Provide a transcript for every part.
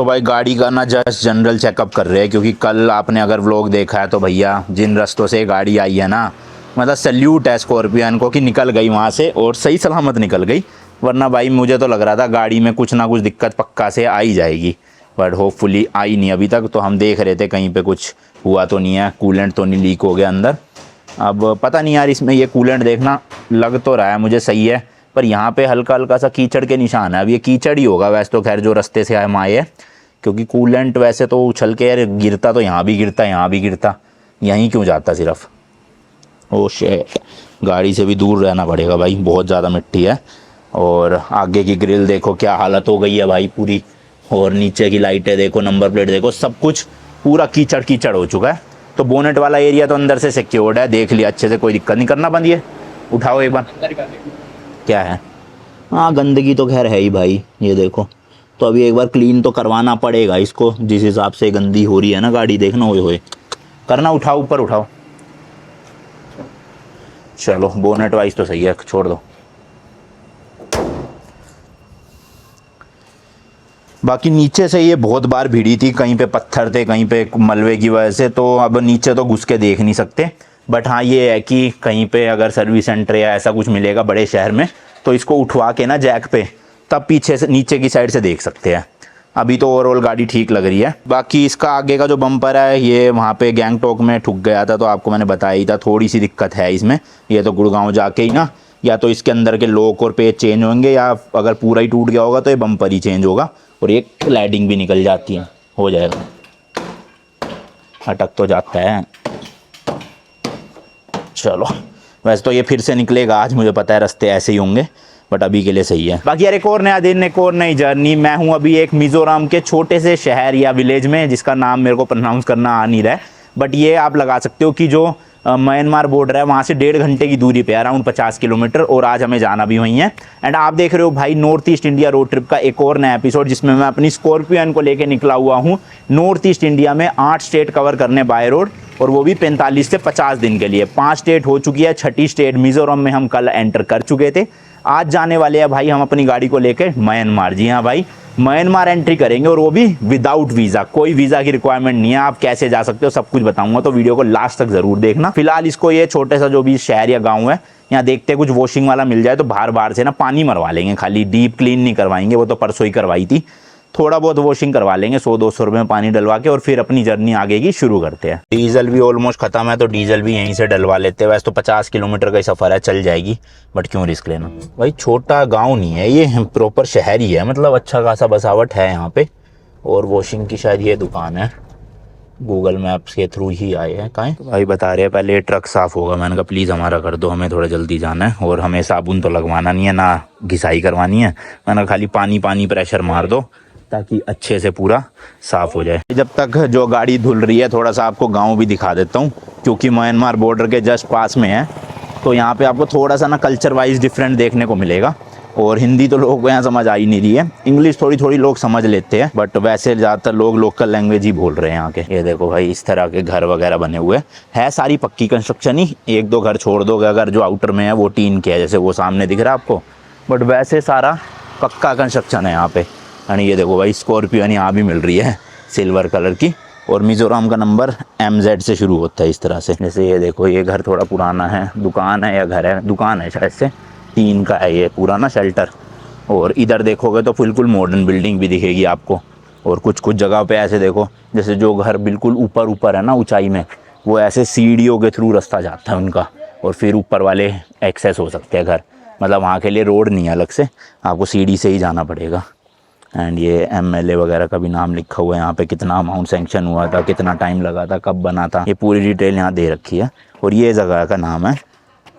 तो भाई गाड़ी का ना जस्ट जनरल चेकअप कर रहे हैं, क्योंकि कल आपने अगर व्लॉग देखा है तो भैया जिन रास्तों से गाड़ी आई है ना, मतलब सल्यूट है स्कॉर्पियन को कि निकल गई वहाँ से और सही सलामत निकल गई। वरना भाई मुझे तो लग रहा था गाड़ी में कुछ ना कुछ दिक्कत पक्का से आ ही जाएगी, बट होपफुली आई नहीं अभी तक। तो हम देख रहे थे कहीं पे कुछ हुआ तो नहीं है, कूलेंट तो नहीं लीक हो गया अंदर। अब पता नहीं यार, इसमें ये कूलेंट देखना लग तो रहा है मुझे सही है, पर यहाँ पे हल्का हल्का सा कीचड़ के निशान है। अब ये कीचड़ ही होगा वैसे तो, खैर जो रास्ते से हम आए हैं, क्योंकि कूलेंट वैसे तो उछल के यार गिरता तो यहाँ भी गिरता, यहाँ भी गिरता, यहीं क्यों जाता सिर्फ। ओ शिट, गाड़ी से भी दूर रहना पड़ेगा भाई, बहुत ज़्यादा मिट्टी है। और आगे की ग्रिल देखो क्या हालत हो गई है भाई पूरी, और नीचे की लाइटें देखो, नंबर प्लेट देखो, सब कुछ पूरा कीचड़ कीचड़ हो चुका है। तो बोनेट वाला एरिया तो अंदर से सिक्योर्ड है, देख लिया अच्छे से, कोई दिक्कत नहीं। करना बंद, ये उठाओ एक बार, क्या है। हाँ गंदगी तो खैर है ही भाई, ये देखो। तो अभी एक बार क्लीन तो करवाना पड़ेगा इसको, जिस हिसाब से गंदी हो रही है ना गाड़ी, देखना होए करना। उठाओ ऊपर उठाओ, चलो बोनेट वाइज तो सही है, छोड़ दो। बाकी नीचे से ये बहुत बार भिड़ी थी, कहीं पे पत्थर थे, कहीं पे मलबे की वजह से, तो अब नीचे तो घुस के देख नहीं सकते। बट हाँ ये है कि कहीं पे अगर सर्विस सेंटर या ऐसा कुछ मिलेगा बड़े शहर में, तो इसको उठवा के ना जैक पे, तब पीछे से नीचे की साइड से देख सकते हैं। अभी तो ओवरऑल गाड़ी ठीक लग रही है। बाकी इसका आगे का जो बम्पर है, ये वहाँ पे गैंगटॉक में ठुक गया था, तो आपको मैंने बताया ही था, थोड़ी सी दिक्कत है इसमें। ये तो गुड़गांव जाके ही ना, या तो इसके अंदर के लॉक और पेच चेंज होंगे, या अगर पूरा ही टूट गया होगा तो ये बम्पर ही चेंज होगा। और एक स्लाइडिंग भी निकल जाती है, हो जाएगा, अटक तो जाता है। चलो वैसे तो ये फिर से निकलेगा आज, मुझे पता है रास्ते ऐसे ही होंगे, बट अभी के लिए सही है। बाकी यार एक और नया दिन, एक और नई जर्नी। मैं हूँ अभी एक मिज़ोरम के छोटे से शहर या विलेज में, जिसका नाम मेरे को प्रोनाउंस करना आ नहीं रहा है, बट ये आप लगा सकते हो कि जो म्यांमार बॉर्डर है वहाँ से 1.5 घंटे की दूरी पे, अराउंड 50 किलोमीटर, और आज हमें जाना भी वहीं है। एंड आप देख रहे हो भाई north east India road trip का एक और नया एपिसोड, जिसमें मैं अपनी स्कॉर्पियन को लेके निकला हुआ हूँ नॉर्थ ईस्ट इंडिया में 8 स्टेट कवर करने बाय रोड, और वो भी 45 से 50 दिन के लिए। 5 स्टेट हो चुकी है, 6ठी स्टेट मिज़ोरम में हम कल एंटर कर चुके थे। आज जाने वाले हैं भाई हम अपनी गाड़ी को लेकर म्यांमार। जी हाँ भाई, म्यांमार एंट्री करेंगे, और वो भी विदाउट वीज़ा, कोई वीज़ा की रिक्वायरमेंट नहीं है। आप कैसे जा सकते हो सब कुछ बताऊंगा, तो वीडियो को लास्ट तक ज़रूर देखना। फिलहाल इसको ये छोटे सा जो भी शहर या गांव है, यहाँ देखते हैं कुछ वॉशिंग वाला मिल जाए तो बाहर से ना पानी मरवा लेंगे, खाली डीप क्लीन नहीं करवाएंगे, वो तो परसों ही करवाई थी। थोड़ा बहुत वॉशिंग करवा लेंगे 100-200 रुपये में पानी डलवा के, और फिर अपनी जर्नी आगे की शुरू करते हैं। डीजल भी ऑलमोस्ट खत्म है, तो डीजल भी यहीं से डलवा लेते हैं। वैसे तो 50 किलोमीटर का ही सफ़र है, चल जाएगी, बट क्यों रिस्क लेना भाई। छोटा गांव नहीं है ये, प्रॉपर शहर ही है, मतलब अच्छा खासा बसावट है यहाँ पे। और वॉशिंग की शायद ये दुकान है, गूगल मैप्स के थ्रू ही आए हैं। कहाँ तो भाई बता रहे हैं पहले ये ट्रक साफ़ होगा। मैंने कहा प्लीज़ हमारा कर दो, हमें थोड़ा जल्दी जाना है, और हमें साबुन तो लगवाना नहीं है, ना घिसाई करवानी है। मैंने खाली पानी पानी प्रेशर मार दो, ताकि अच्छे से पूरा साफ़ हो जाए। जब तक जो गाड़ी धुल रही है, थोड़ा सा आपको गांव भी दिखा देता हूँ, क्योंकि म्यांमार बॉर्डर के जस्ट पास में है, तो यहाँ पे आपको थोड़ा सा ना कल्चर वाइज डिफरेंट देखने को मिलेगा। और हिंदी तो लोगों को यहाँ समझ आ ही नहीं रही है, इंग्लिश थोड़ी थोड़ी लोग समझ लेते हैं, बट वैसे ज़्यादातर लोग लोकल लैंग्वेज ही बोल रहे हैं यहाँ के। ये देखो भाई इस तरह के घर वगैरह बने हुए है, सारी पक्की कंस्ट्रक्शन ही, 1-2 घर छोड़ दोगे अगर जो आउटर में है वो टीन के है, जैसे वो सामने दिख रहा है आपको, बट वैसे सारा पक्का कंस्ट्रक्शन है यहाँ पे। एंड ये देखो भाई स्कॉर्पियन यहाँ भी मिल रही है सिल्वर कलर की, और मिज़ोरम का नंबर MZ से शुरू होता है इस तरह से। जैसे ये देखो, ये घर थोड़ा पुराना है, दुकान है या घर है, दुकान है शायद से, टीन का है ये पूरा ना शेल्टर। और इधर देखोगे तो बिल्कुल मॉडर्न बिल्डिंग भी दिखेगी आपको। और कुछ कुछ जगह पे ऐसे देखो, जैसे जो घर बिल्कुल ऊपर ऊपर है ना ऊंचाई में, वो ऐसे सीढ़ियों के थ्रू रास्ता जाता है उनका, और फिर ऊपर वाले एक्सेस हो सकते हैं घर, मतलब वहाँ के लिए रोड नहीं है अलग से, आपको सीढ़ी से ही जाना पड़ेगा। एंड ये MLA वगैरह का भी नाम लिखा हुआ है यहाँ पे, कितना अमाउंट सैंक्शन हुआ था, कितना टाइम लगा था, कब बना था, ये पूरी डिटेल यहाँ दे रखी है। और ये जगह का नाम है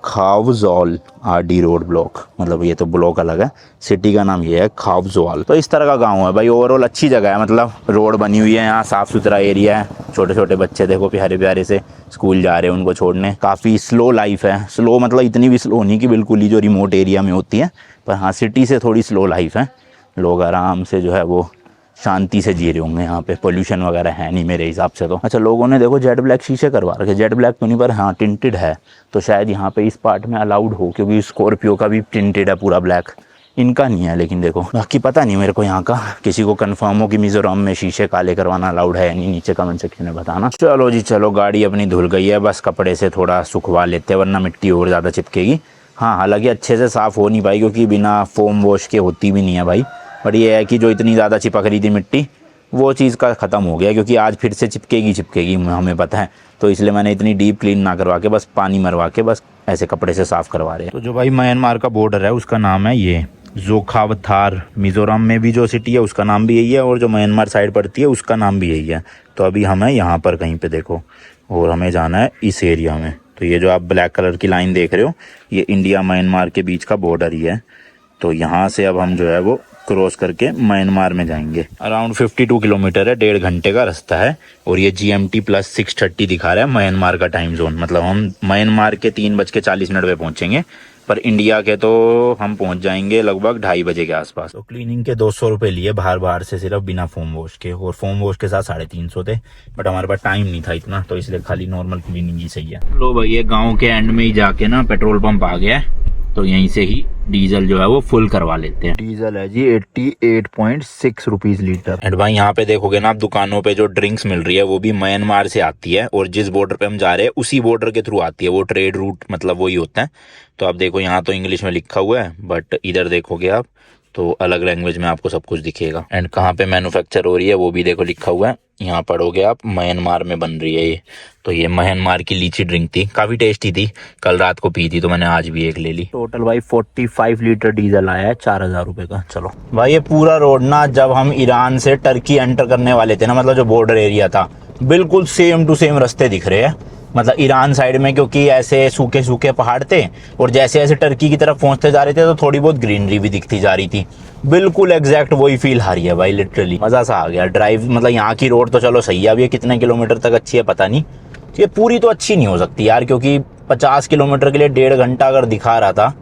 खावजॉल RD रोड ब्लॉक, मतलब ये तो ब्लॉक अलग है, सिटी का नाम ये है खावजॉल। तो इस तरह का गांव है भाई, ओवरऑल अच्छी जगह है, मतलब रोड बनी हुई है यहाँ, साफ़ सुथरा एरिया है, छोटे छोटे बच्चे देखो प्यारे प्यारे से स्कूल जा रहे हैं उनको छोड़ने। काफ़ी स्लो लाइफ है, स्लो मतलब इतनी भी स्लो नहीं कि बिल्कुल ही जो रिमोट एरिया में होती है, पर हाँ सिटी से थोड़ी स्लो लाइफ है। लोग आराम से जो है वो शांति से जी रहे होंगे, यहाँ पे पोल्यूशन वगैरह है नहीं मेरे हिसाब से तो। अच्छा लोगों ने देखो जेट ब्लैक शीशे करवा रखे, जेट ब्लैक तो नहीं पर हाँ टिंटेड है, तो शायद यहाँ पे इस पार्ट में अलाउड हो, क्योंकि स्कॉर्पियो का भी टिंटेड है पूरा ब्लैक, इनका नहीं है लेकिन देखो, बाकी पता नहीं मेरे को यहाँ का। किसी को कंफर्म हो कि मिजोरम में शीशे काले करवाना अलाउड है नहीं, नीचे कमेंट सेक्शन में बताना। चलो जी चलो, गाड़ी अपनी धुल गई है, बस कपड़े से थोड़ा सुखवा लेते हैं वरना मिट्टी और ज़्यादा चिपकेगी। हाँ, हालांकि अच्छे से साफ़ हो नहीं पाई क्योंकि बिना फोम वॉश के होती भी नहीं है भाई। बट ये है कि जो इतनी ज़्यादा चिपक रही थी मिट्टी, वो चीज़ का ख़त्म हो गया क्योंकि आज फिर से चिपकेगी हमें पता है। तो इसलिए मैंने इतनी डीप क्लीन ना करवा के, बस पानी मरवा के बस ऐसे कपड़े से साफ़ करवा रहे हैं। तो जो भाई म्यांमार का बॉर्डर है उसका नाम है ये जोखावथार। मिज़ोरम में भी जो सिटी है उसका नाम भी यही है, और जो म्यांमार साइड पड़ती है उसका नाम भी यही है। तो अभी हमें यहाँ पर कहीं पे देखो, और हमें जाना है इस एरिया में। तो ये जो आप ब्लैक कलर की लाइन देख रहे हो, ये इंडिया म्यांमार के बीच का बॉर्डर ही है। तो यहाँ से अब हम जो है वो क्रॉस करके म्यांमार में जाएंगे। अराउंड 52 किलोमीटर है, 1.5 घंटे का रास्ता है। और ये GMT + 6:30 दिखा रहा है म्यांमार का टाइम जोन। मतलब हम म्यांमार के 3:40 पे पहुंचेंगे, पर इंडिया के तो हम पहुंच जाएंगे लगभग 2:30 बजे के आसपास। तो क्लीनिंग के 200 रुपये लिए बाहर से, सिर्फ बिना फोम वॉश के, और फोम वॉश के साथ 350 थे। बट हमारे पास टाइम नहीं था इतना, तो इसलिए खाली नॉर्मल क्लीनिंग ही सही है। लो भाई, ये गाँव के एंड में ही जाके ना पेट्रोल पंप आ गया है, तो यहीं से ही डीजल जो है वो फुल करवा लेते हैं। डीजल है जी 88.6 रुपीज लीटर। एंड भाई यहाँ पे देखोगे ना आप, दुकानों पे जो ड्रिंक्स मिल रही है वो भी म्यांमार से आती है, और जिस बॉर्डर पे हम जा रहे हैं उसी बॉर्डर के थ्रू आती है। वो ट्रेड रूट मतलब वही होता है। तो आप देखो यहाँ तो इंग्लिश में लिखा हुआ है, बट इधर देखोगे आप तो अलग लैंग्वेज में आपको सब कुछ दिखेगा। एंड कहाँ पे मैन्युफैक्चर हो रही है वो भी देखो लिखा हुआ है। यहाँ पढ़ोगे आप, म्यांमार में बन रही है ये। तो ये म्यांमार की लीची ड्रिंक थी, काफ़ी टेस्टी थी। कल रात को पी थी तो मैंने आज भी एक ले ली। टोटल भाई 45 लीटर डीजल आया है 4000 रुपये का। चलो भाई, ये पूरा रोड ना जब हम ईरान से टर्की एंटर करने वाले थे ना, मतलब जो बॉर्डर एरिया था, बिल्कुल सेम टू सेम रास्ते दिख रहे हैं। मतलब ईरान साइड में क्योंकि ऐसे सूखे सूखे पहाड़ थे, और जैसे जैसे टर्की की तरफ पहुंचते जा रहे थे तो थोड़ी बहुत ग्रीनरी भी दिखती जा रही थी। बिल्कुल एग्जैक्ट वही फील आ रही है भाई, लिटरली मज़ा सा आ गया ड्राइव। मतलब यहाँ की रोड तो चलो सही है, अब ये कितने किलोमीटर तक अच्छी है पता नहीं। ये पूरी तो अच्छी नहीं हो सकती यार, क्योंकि 50 किलोमीटर के लिए 1.5 घंटा अगर दिखा रहा था,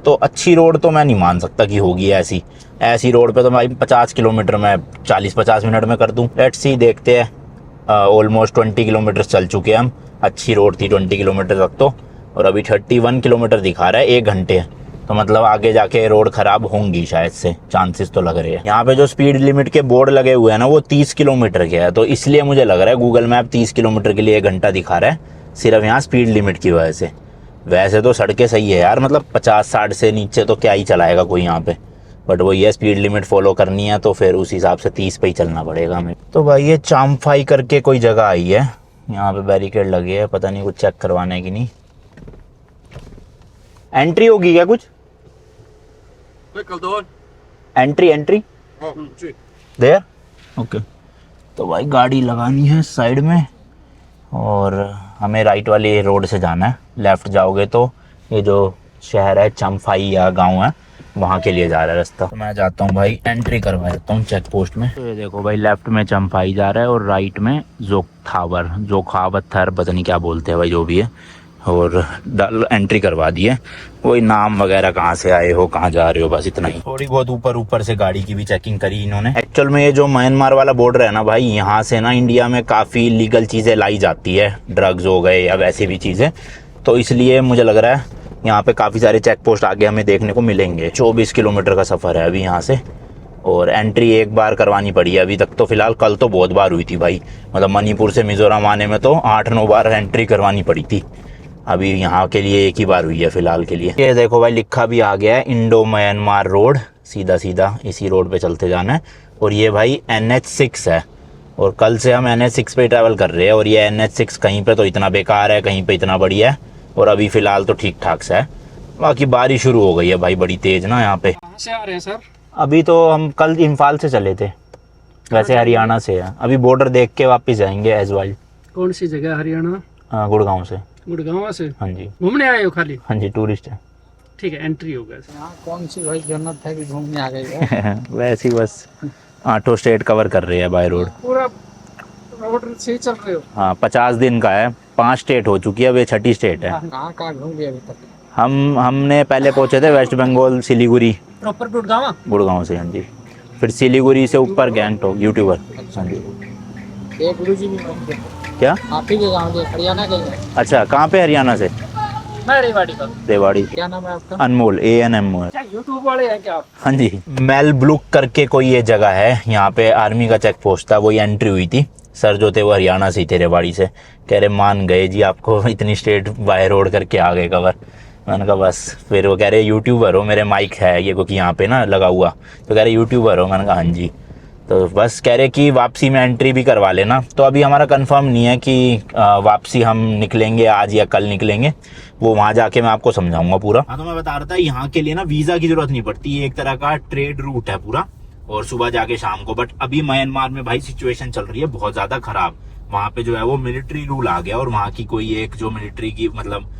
तो अच्छी रोड तो मैं नहीं मान सकता कि होगी ऐसी रोड पे तो भाई 50 किलोमीटर में 40-50 मिनट में कर दूँ। लेट्स सी, देखते हैं। ऑलमोस्ट 20 किलोमीटर चल चुके हैं हम। अच्छी रोड थी 20 किलोमीटर तक तो, और अभी 31 किलोमीटर दिखा रहा है 1 घंटे। तो मतलब आगे जाके रोड खराब होंगी शायद से, चांसेस तो लग रहे हैं। यहाँ पे जो स्पीड लिमिट के बोर्ड लगे हुए हैं ना, वो 30 किलोमीटर के है। तो इसलिए मुझे लग रहा है गूगल मैप 30 किलोमीटर के लिए 1 घंटा दिखा रहा है, सिर्फ यहाँ स्पीड लिमिट की वजह से। वैसे तो सड़कें सही है यार, मतलब 50-60 से नीचे तो क्या ही चलाएगा कोई यहाँ पे। बट वो ये स्पीड लिमिट फॉलो करनी है तो फिर उस हिसाब से 30 पे ही चलना पड़ेगा हमें। तो भाई ये चाम्फाई करके कोई जगह आई है, यहाँ पे बैरिकेड लगे है, पता नहीं कुछ चेक करवाना है कि नहीं। एंट्री होगी क्या कुछ? Entry there, okay. तो भाई गाड़ी लगानी है साइड में, और हमें राइट वाली रोड से जाना है। लेफ्ट जाओगे तो ये जो शहर है चम्फाई या गांव है, वहाँ के लिए जा रहा है रास्ता। तो मैं जाता हूँ भाई, एंट्री करवा देता हूँ चेक पोस्ट में। तो ये देखो भाई, लेफ्ट में चम्फाई जा रहा है और राइट में जोखावथर पता नहीं क्या बोलते हैं भाई, जो भी है। और एंट्री करवा दी है। वही नाम वगैरह कहाँ से आए हो, कहाँ जा रहे हो, बस इतना ही। थोड़ी बहुत ऊपर से गाड़ी की भी चेकिंग करी इन्होंने। एक्चुअल में ये जो म्यांमार वाला बॉर्डर है ना भाई, यहाँ से ना इंडिया में काफ़ी लीगल चीज़ें लाई जाती है, ड्रग्स हो गए या वैसे भी चीज़ें। तो इसलिए मुझे लग रहा है यहाँ पे काफ़ी सारे चेक पोस्ट आगे हमें देखने को मिलेंगे। 24 किलोमीटर का सफ़र है अभी यहाँ से, और एंट्री एक बार करवानी पड़ी है अभी तक तो फ़िलहाल। कल तो बहुत बार हुई थी भाई, मतलब मणिपुर से मिज़ोरम आने में तो 8-9 बार एंट्री करवानी पड़ी थी। अभी यहाँ के लिए एक ही बार हुई है फ़िलहाल के लिए। ये देखो भाई, लिखा भी आ गया है इंडो म्यांमार रोड, सीधा सीधा इसी रोड पे चलते जाना है। और ये भाई NH6 है, और कल से हम NH6 पे ट्रैवल कर रहे हैं। और ये NH6 कहीं पे तो इतना बेकार है, कहीं पे इतना बढ़िया है, और अभी फ़िलहाल तो ठीक ठाक सा है। बाकी बारिश शुरू हो गई है भाई बड़ी तेज़ ना यहाँ पे। कहाँ से आ रहे हैं सर? अभी तो हम कल इम्फाल से चले थे, वैसे हरियाणा से है। अभी बॉर्डर देख के वापस जाएंगे एजवाइल। कौन सी जगह हरियाणा? गुड़गांव से। गुड़गांव से? हाँ जी। घूमने आए हो खाली? हाँ जी, टूरिस्ट है। ठीक है, एंट्री होगा। यहाँ कौन सी भाई जन्नत है कि घूमने आ गए है? वैसे ही बस 8 स्टेट कवर कर रहे हैं बाय रोड। पूरा रोड से चल रहे हो? हाँ, 50 दिन का है, 5 स्टेट हो चुकी है, अब ये 6ठी स्टेट है। कहाँ कहाँ घूम लिए अभी तक? हमने पहले पहुंचे थे वेस्ट बंगाल सिलीगुड़ी, प्रॉपर गुड़गांव? गुड़गांव से। हाँ जी, फिर सिलीगुड़ी से ऊपर गैंगटॉक, यूट्यूबर। हाँ जी। एक गुरु जी भी घूम गए। क्या? आप ही के गाँव के हरियाणा के? अच्छा, कहाँ पे हरियाणा से? मैं रेवाड़ी का। रेवाड़ी। क्या नाम है आपका? अनमोल, ANMOL। क्या यूट्यूब वाले हैं क्या आप? हाँ जी। मेलब्लुक करके कोई ये जगह है, यहाँ पे आर्मी का चेक पोस्ट था, वही एंट्री हुई थी। सर जो थे वो हरियाणा से ही थे, रेवाड़ी से। कह रहे मान गए जी, आपको इतनी स्टेट बाय रोड करके आ गए कवर। मैंने कहा बस। फिर वो कह रहे यूट्यूबर हो, मेरे माइक है ये क्योंकि यहाँ पे ना लगा हुआ, तो कह रहे यूट्यूबर हो। मैंने कहा हाँ जी। तो बस कह रहे कि वापसी में एंट्री भी करवा लेना। तो अभी हमारा कंफर्म नहीं है कि वापसी हम निकलेंगे आज या कल निकलेंगे, वो वहाँ जाके मैं आपको समझाऊंगा पूरा। हाँ, तो मैं बता रहा था यहाँ के लिए ना वीज़ा की ज़रूरत नहीं पड़ती, ये एक तरह का ट्रेड रूट है पूरा, और सुबह जाके शाम को। बट अभी म्यांमार में भाई सिचुएशन चल रही है बहुत ज़्यादा ख़राब। वहाँ पे जो है वो मिलिट्री रूल आ गया, और वहाँ की कोई एक जो मिलिट्री की मतलब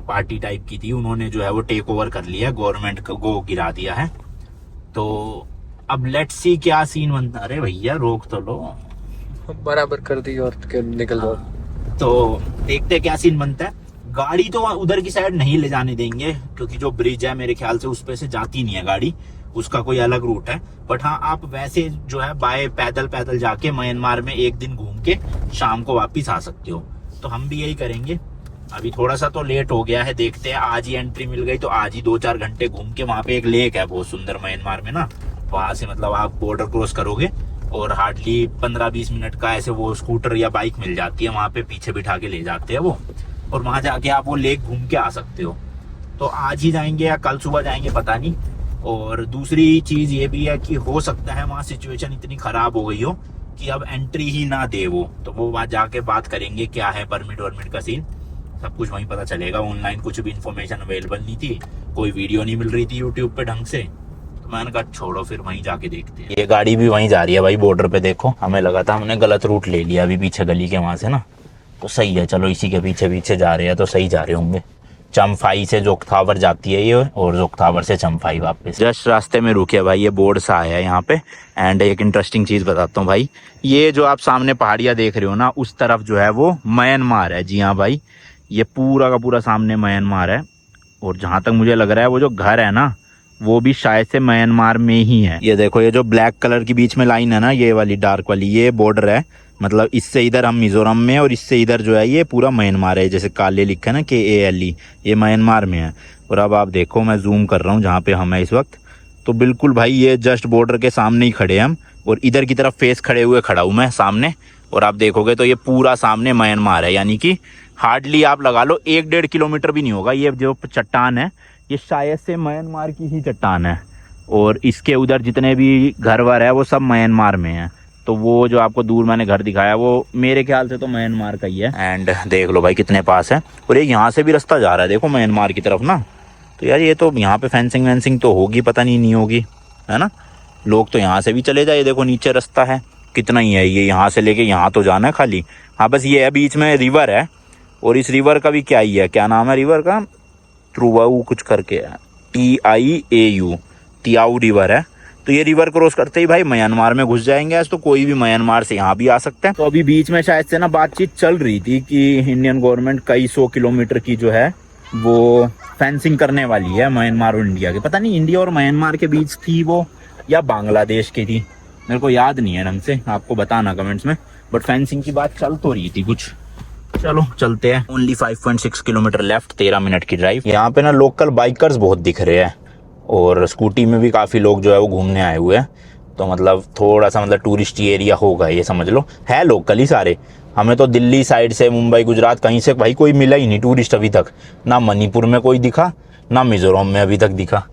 पार्टी टाइप की थी, उन्होंने जो है वो टेक ओवर कर लिया, गवर्नमेंट को गिरा दिया है। तो अब लेट्स सी क्या सीन बनता। अरे भैया रोक तो लो, बराबर कर दी और निकल जाओ। तो देखते क्या सीन बनता है। गाड़ी तो उधर की साइड नहीं ले जाने देंगे, क्योंकि जो ब्रिज है मेरे ख्याल से उस पे से जाती नहीं है गाड़ी, उसका कोई अलग रूट है। बट हाँ, आप वैसे जो है बाय पैदल जाके म्यांमार में एक दिन घूम के शाम को वापिस आ सकते हो। तो हम भी यही करेंगे। अभी थोड़ा सा तो लेट हो गया है, देखते हैं। आज ही एंट्री मिल गई तो आज ही 2-4 घंटे घूम के, वहाँ पे एक लेक है बहुत सुंदर म्यांमार में ना, वहां से मतलब आप बॉर्डर क्रॉस करोगे और हार्डली 15-20 मिनट का ऐसे वो स्कूटर या बाइक मिल जाती है, वहां पे पीछे बिठा के ले जाते हैं वो, और वहां जाके आप वो लेक घूम के आ सकते हो। तो आज ही जाएंगे या कल सुबह जाएंगे पता नहीं। और दूसरी चीज ये भी है कि हो सकता है वहाँ सिचुएशन इतनी खराब हो गई हो कि अब एंट्री ही ना दे वो, तो वो वहां जाके बात करेंगे क्या है परमिट वर्मिट का सीन, सब कुछ वहीं पता चलेगा। ऑनलाइन कुछ भी इन्फॉर्मेशन अवेलेबल नहीं थी, कोई वीडियो नहीं मिल रही थी यूट्यूब पे ढंग से, तो मैंने कहा छोड़ो फिर वहीं जाके देखते हैं। ये गाड़ी भी वहीं जा रही है भाई बॉर्डर पे, देखो हमें लगा था हमने गलत रूट ले लिया अभी पीछे गली के वहां से ना, तो सही है, चलो इसी के पीछे पीछे जा रहे हैं तो सही जा रहे होंगे। चम्फाई से जोगथावर जाती है ये, और जोगथावर से चम्फाई वापस। जस्ट रास्ते में रुके भाई, ये बोर्ड सा आया है यहाँ पे। एंड एक इंटरेस्टिंग चीज बताता हूँ भाई, ये जो आप सामने पहाड़ियाँ देख रहे हो ना, उस तरफ जो है वो म्यांमार है। जी हाँ भाई, ये पूरा का पूरा सामने म्यांमार है। और जहाँ तक मुझे लग रहा है वो जो घर है ना, वो भी शायद से म्यांमार में ही है। ये देखो, ये जो ब्लैक कलर की बीच में लाइन है ना, ये वाली डार्क वाली, ये बॉर्डर है। मतलब इससे इधर हम मिजोरम में, और इससे इधर जो है ये पूरा म्यांमार है। जैसे काले लिखा है ना KALE, ये म्यांमार में है। और अब आप देखो, मैं जूम कर रहा हूँ जहाँ पे हम है इस वक्त, तो बिल्कुल भाई ये जस्ट बॉर्डर के सामने ही खड़े हैं हम, और इधर की तरफ फेस खड़े हुए खड़ा हूँ मैं सामने। और आप देखोगे तो ये पूरा सामने म्यांमार है, यानी कि हार्डली आप लगा लो 1-1.5 किलोमीटर भी नहीं होगा। ये जो चट्टान है ये शायद से म्यांमार की ही चट्टान है, और इसके उधर जितने भी घर वर है वो सब म्यांमार में है। तो वो जो आपको दूर मैंने घर दिखाया वो मेरे ख्याल से तो म्यांमार का ही है। एंड देख लो भाई कितने पास है, और ये यहाँ से भी रास्ता जा रहा है देखो म्यांमार की तरफ ना। तो यार ये तो यहाँ पे फेंसिंग वेंसिंग तो होगी, पता नहीं होगी, है ना। लोग तो यहाँ से भी चले जाए, देखो नीचे रास्ता है, कितना ही है ये, यहाँ से लेके यहाँ तो जाना है खाली। हाँ बस ये है, बीच में रिवर है, और इस रिवर का भी क्या ही है, क्या नाम है रिवर का, त्रुवाऊ कुछ करके है, TIAU, तियाऊ रिवर है। तो ये रिवर क्रॉस करते ही भाई म्यांमार में घुस जाएंगे आज, तो कोई भी म्यांमार से यहाँ भी आ सकता है। तो अभी बीच में शायद से ना बातचीत चल रही थी कि इंडियन गवर्नमेंट कई 100 किलोमीटर की जो है वो फेंसिंग करने वाली है म्यांमार और इंडिया के। पता नहीं इंडिया और म्यांमार के बीच थी वो या बांग्लादेश की थी, मेरे को याद नहीं है ढंग से, आपको बताना कमेंट्स में। बट फेंसिंग की बात चल तो रही थी कुछ। चलो चलते हैं। ओनली 5.6 किलोमीटर लेफ्ट, 13 मिनट की ड्राइव। यहाँ पे ना लोकल बाइकर्स बहुत दिख रहे हैं, और स्कूटी में भी काफ़ी लोग जो है वो घूमने आए हुए हैं। तो मतलब थोड़ा सा मतलब टूरिस्ट एरिया होगा ये, समझ लो। है लोकल ही सारे। हमें तो दिल्ली साइड से, मुंबई, गुजरात, कहीं से भाई कोई मिला ही नहीं टूरिस्ट अभी तक। ना मणिपुर में कोई दिखा, ना मिज़ोरम में अभी तक दिखा।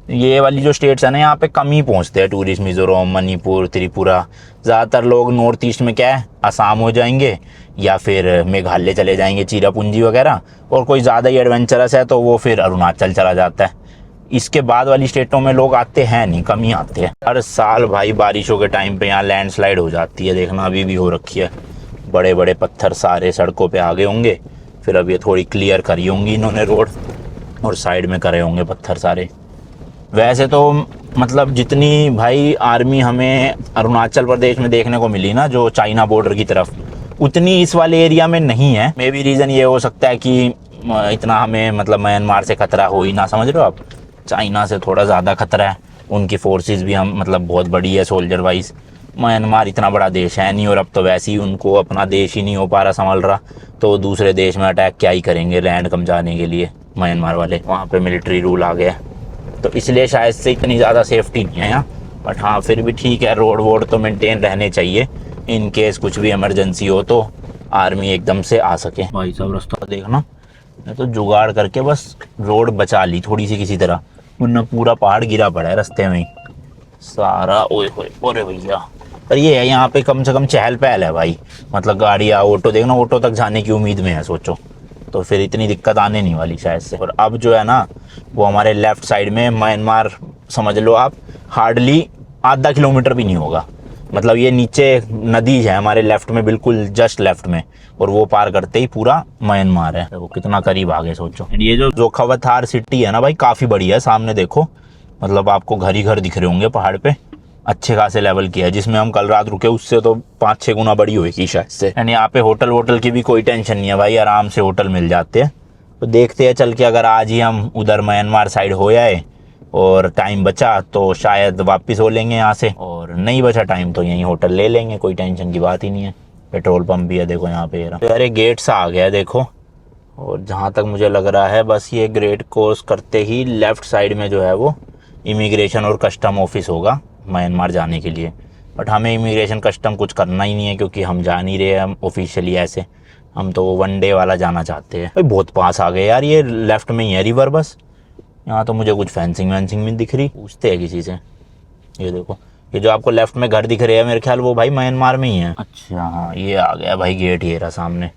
ये वाली जो स्टेट्स है ना, यहाँ पे कम ही पहुँचते हैं टूरिस्ट, मिज़ोरम, मणिपुर, त्रिपुरा। ज़्यादातर लोग नॉर्थ ईस्ट में क्या है, असम हो जाएंगे या फिर मेघालय चले जाएंगे, चिरापुंजी वगैरह। और कोई ज़्यादा ही एडवेंचरस है तो वो फिर अरुणाचल चला जाता है। इसके बाद वाली स्टेटों में लोग आते हैं नहीं, कम ही आते हैं। हर साल भाई बारिशों के टाइम पे यहाँ लैंडस्लाइड हो जाती है, देखना अभी भी हो रखी है। बड़े बड़े पत्थर सारे सड़कों पे आ गए होंगे, फिर अब ये थोड़ी क्लियर करी होंगी इन्होंने रोड, और साइड में करे होंगे पत्थर सारे। वैसे तो मतलब जितनी भाई आर्मी हमें अरुणाचल प्रदेश में देखने को मिली ना, जो चाइना बॉर्डर की तरफ, उतनी इस वाले एरिया में नहीं है। मे बी रीज़न ये हो सकता है कि इतना हमें मतलब म्यांमार से खतरा हो ही ना, समझ रहे हो आप। चाइना से थोड़ा ज़्यादा खतरा है, उनकी फोर्सेस भी हम मतलब बहुत बड़ी है सोल्जर वाइज। म्यांमार इतना बड़ा देश है नहीं, और अब तो वैसे ही उनको अपना देश ही नहीं हो पा रहा संभाल रहा, तो दूसरे देश में अटैक क्या ही करेंगे लैंड कम जाने के लिए। म्यांमार वाले, वहाँ पे मिलिट्री रूल आ गया, तो इसलिए शायद से इतनी ज़्यादा सेफ्टी नहीं है यहाँ। बट हाँ फिर भी ठीक है, रोड वोड तो मेंटेन रहने चाहिए, इन केस कुछ भी इमरजेंसी हो तो आर्मी एकदम से आ सके। भाई साहब रास्ता देखना, मैं तो जुगाड़ करके बस रोड बचा ली थोड़ी सी किसी तरह, वरना पूरा पहाड़ गिरा पड़ा है रास्ते में ही सारा। ओए होए अरे भैया, पर ये है यहाँ पे कम से कम चहल पहल है भाई, मतलब गाड़ियाँ ऑटो देखना, ऑटो तक जाने की उम्मीद में है सोचो, तो फिर इतनी दिक्कत आने नहीं वाली शायद से। और अब जो है ना वो हमारे लेफ्ट साइड में म्यांमार समझ लो आप, हार्डली आधा किलोमीटर भी नहीं होगा, मतलब ये नीचे नदी है हमारे लेफ्ट में, बिल्कुल जस्ट लेफ्ट में, और वो पार करते ही पूरा म्यांमार है। वो कितना करीब आ गए सोचो। ये जो जोखावथार सिटी है ना भाई, काफ़ी बड़ी है, सामने देखो, मतलब आपको घर ही घर दिख रहे होंगे पहाड़ पे, अच्छे खासे लेवल की है। जिसमें हम कल रात रुके उससे तो 5-6 गुना बड़ी होगी शायद से। एंड यहाँ पे होटल वोटल की भी कोई टेंशन नहीं है भाई, आराम से होटल मिल जाते हैं। तो देखते हैं चल के, अगर आज ही हम उधर म्यांमार साइड हो आए और टाइम बचा तो शायद वापस हो लेंगे यहाँ से, और नहीं बचा टाइम तो यहीं होटल ले लेंगे, कोई टेंशन की बात ही नहीं है। पेट्रोल पंप भी है देखो यहाँ पे। तो यार गेट सा आ गया है देखो, और जहाँ तक मुझे लग रहा है बस ये ग्रेट क्रॉस करते ही लेफ्ट साइड में जो है वो इमिग्रेशन और कस्टम ऑफिस होगा म्यांमार जाने के लिए। बट हमें इमिग्रेशन कस्टम कुछ करना ही नहीं है, क्योंकि हम जा नहीं रहे हम ऑफिशियली ऐसे, हम तो 1 डे वाला जाना चाहते हैं। भाई बहुत पास आ गए यार, ये लेफ्ट में ही है रिवर बस। यहाँ तो मुझे कुछ फेंसिंग वेंसिंग भी दिख रही, पूछते हैं किसी से। ये देखो, ये जो आपको लेफ्ट में घर दिख रहे हैं मेरे ख्याल वो भाई म्यांमार में ही है। अच्छा हाँ, ये आ गया भाई गेट, ये रहा सामने,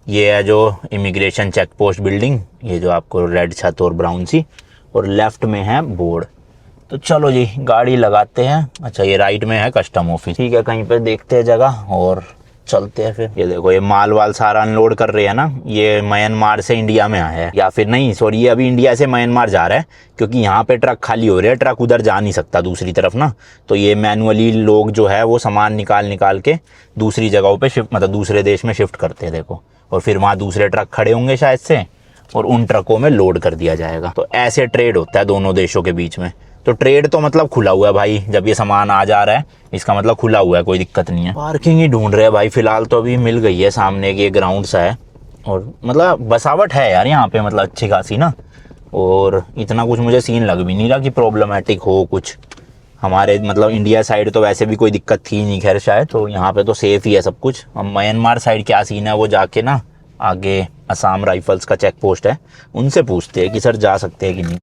ये है जो इमिग्रेशन चेक पोस्ट बिल्डिंग, ये जो आपको रेड छत और ब्राउन सी, और लेफ्ट में है बोर्ड। तो चलो जी गाड़ी लगाते हैं। अच्छा ये राइट में है कस्टम ऑफिस, ठीक है, कहीं पे देखते हैं जगह और चलते हैं फिर। ये देखो ये माल वाल सारा अनलोड कर रहे हैं ना, ये म्यांमार से इंडिया में आया है, या फिर नहीं सॉरी, ये अभी इंडिया से म्यांमार जा रहा है, क्योंकि यहाँ पे ट्रक खाली हो रहे हैं, ट्रक उधर जा नहीं सकता दूसरी तरफ ना, तो ये मैनुअली लोग जो है वो सामान निकाल के दूसरी जगहों पे शिफ्ट, मतलब दूसरे देश में शिफ्ट करते हैं देखो, और फिर वहाँ दूसरे ट्रक खड़े होंगे शायद से, और उन ट्रकों में लोड कर दिया जाएगा। तो ऐसे ट्रेड होता है दोनों देशों के बीच में। तो ट्रेड तो मतलब खुला हुआ है भाई, जब ये सामान आ जा रहा है इसका मतलब खुला हुआ है, कोई दिक्कत नहीं है। पार्किंग ही ढूंढ रहे हैं भाई फिलहाल, तो अभी मिल गई है, सामने एक ये ग्राउंड सा है, और मतलब बसावट है यार यहाँ पे, मतलब अच्छी खासी ना, और इतना कुछ मुझे सीन लग भी नहीं रहा कि प्रॉब्लमेटिक हो कुछ। हमारे मतलब इंडिया साइड तो वैसे भी कोई दिक्कत थी नहीं खैर शायद, तो यहाँ पे तो सेफ ही है सब कुछ। हम म्यांमार साइड क्या सीन है वो जाके ना आगे असम राइफल्स का चेक पोस्ट है, उनसे पूछते हैं कि सर जा सकते हैं कि नहीं।